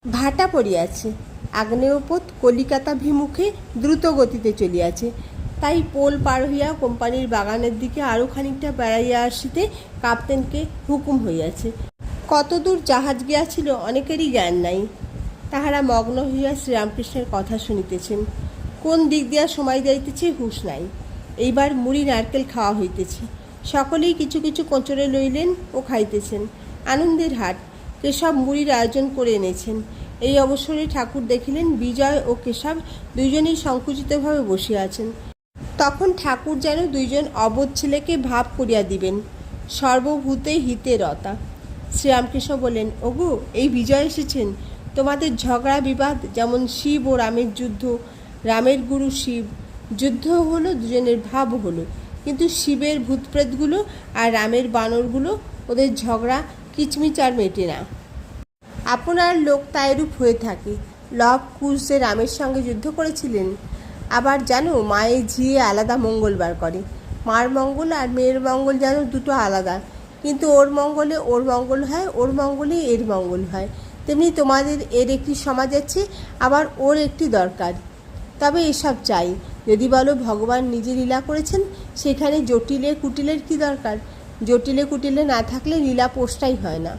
ভাটা পড়িয়াছে, আগ্নেয়পথ কলিকাতাভিমুখে দ্রুত গতিতে চলিয়াছে। তাই পোল পার হইয়া কোম্পানির বাগানের দিকে আরও খানিকটা বেড়াইয়া আসিতে কাপ্তেনকে হুকুম হইয়াছে। কতদূর জাহাজ গিয়াছিল অনেকেরই জ্ঞান নাই। তাহারা মগ্ন হইয়া শ্রীরামকৃষ্ণের কথা শুনিতেছেন। কোন দিক দিয়া সময় যাইতেছে হুঁশ নাই। এইবার মুড়ি নারকেল খাওয়া হইতেছে। সকলেই কিছু কিছু কোঁচড়ে লইলেন ও খাইতেছেন। আনন্দের হাট। কেশব মুড়ির আয়োজন করে এনেছেন। এই অবসরে ঠাকুর দেখিলেন বিজয় ও কেশব দুইজনেই সংকুচিতভাবে বসিয়া আছেন। তখন ঠাকুর যেন দুইজন অবোধ ছেলেকে ভাব করিয়া দিবেন, সর্বভূতে হিতে রতা। শ্রীরামকৃষ্ণ বললেন, ওগো, এই বিজয় এসেছেন। তোমাদের ঝগড়া বিবাদ যেমন শিব ও রামের যুদ্ধ, রামের গুরু শিব, যুদ্ধ হলো, দুজনের ভাব হলো, কিন্তু শিবের ভূতপ্রেতগুলো আর রামের বানরগুলো, ওদের ঝগড়া কিচমিচ আর মেটে না। আপনার লোক তাইরূপ হয়ে থাকে। লব কুশ যে রামের সঙ্গে যুদ্ধ করেছিলেন। আবার জানো, মায়ের ঝিয়ে আলাদা মঙ্গলবার করে। মার মঙ্গল আর মেয়ের মঙ্গল যেন দুটো আলাদা, কিন্তু ওর মঙ্গলে ওর মঙ্গল হয়, ওর মঙ্গলে এর মঙ্গল হয়। তেমনি তোমাদের এর একটি সমাজ আছে, আবার ওর একটি দরকার। তবে এসব চাই, যদি বলো ভগবান নিজে লীলা করেছেন, সেখানে জটিলে কুটিলের কি দরকার? জটিলে কুটিলে না থাকলে লীলা পোষটাই হয় না,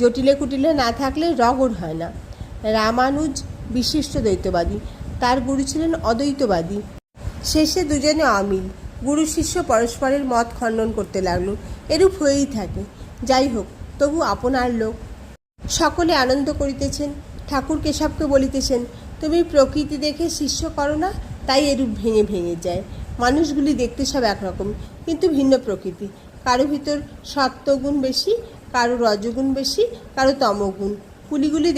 জটিলে কুটিলে না থাকলে রগড় হয় না। রামানুজ বিশিষ্ট দ্বৈতবাদী, তার গুরু ছিলেন অদ্বৈতবাদী। শেষে দুজনে অমিল। গুরু শিষ্য পরস্পরের মত খণ্ডন করতে লাগলো। এরূপ হয়েই থাকে। যাই হোক, তবু আপনার লোক। সকলে আনন্দ করিতেছেন। ঠাকুর কেশবকে বলিতেছেন, তুমি প্রকৃতি দেখে শিষ্য করো না, তাই এরূপ ভেঙে ভেঙে যায়। মানুষগুলি দেখতে সব একরকম, কিন্তু ভিন্ন প্রকৃতি। কারো ভিতর সত্ত্বগুণ বেশি, কারো রজগুণ বেশি, কারো তমগুণ। কুলিগুলি